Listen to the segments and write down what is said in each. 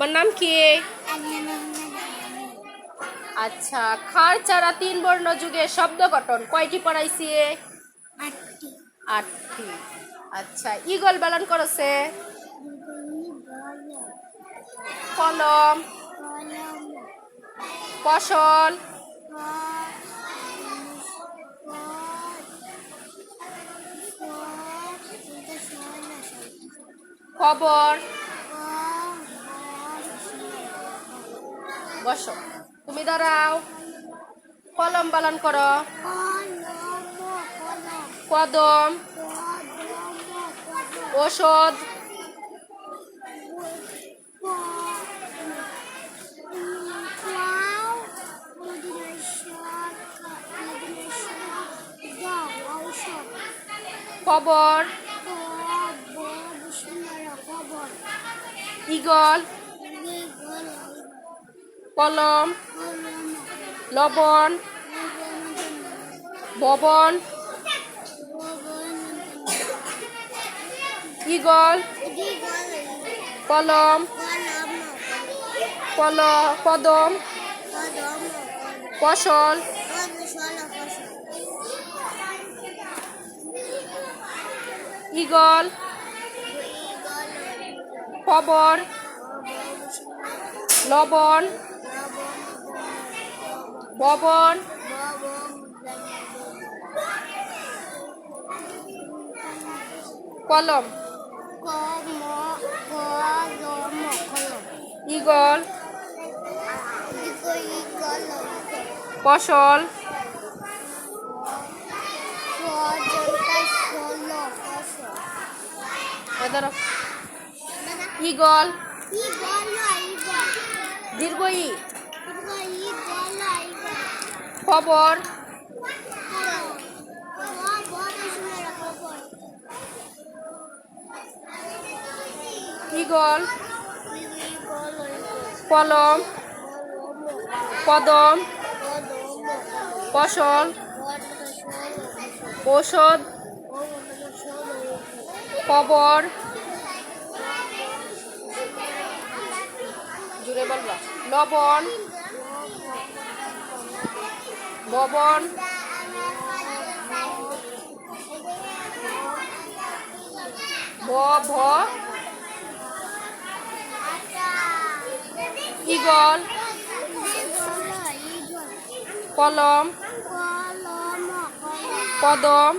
তোমার নাম কি? আচ্ছা, খার চারা 3 বর্ণ যুগের শব্দ গঠন কয়টি পড়াইছি? 8টি। আচ্ছা, ঈগল বানান করেছে? কলম, ফসল, খবর। বসো, তুমি দাঁড়াও। কলম বানান করো। কদম, ওষুধ, খবর, ঈগল, কলম, লবণ, ভবন, ঈগল, কলম, কদম, ফসল, ঈগল, খবর, লবণ, ভবন, কলম, ঈগল, ফসল, ঈগল, দীর্ঘ ই, খবর, ঈগল, কলম, কদম, ফসল, ঔষধ, খবর, জুড়ে বলবা, লবণ, ভবন, ঈগল, কলম, কদম,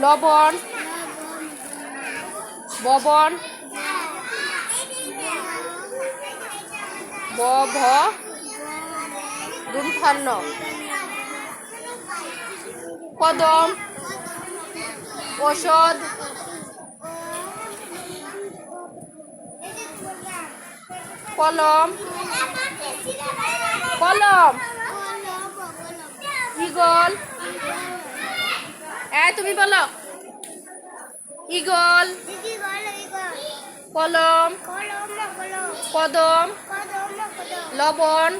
লবণ, ভবন, দুমথান্ন, কদম, ঔষধ, কলম, কলম, ঈগল, তুমি বলো, ঈগল, কলম, কদম, লবণ,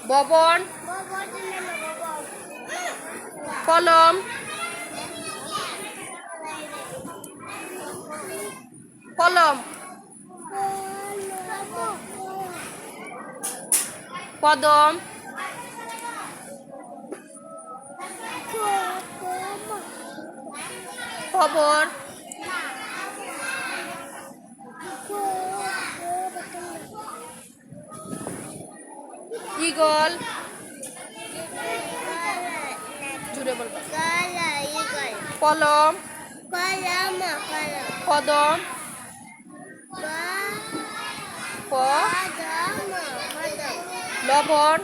ভবন, কলম, কলম, কদম, খবর, ঈগল, জুড়ে বলবো, কলম, কদম, লবণ,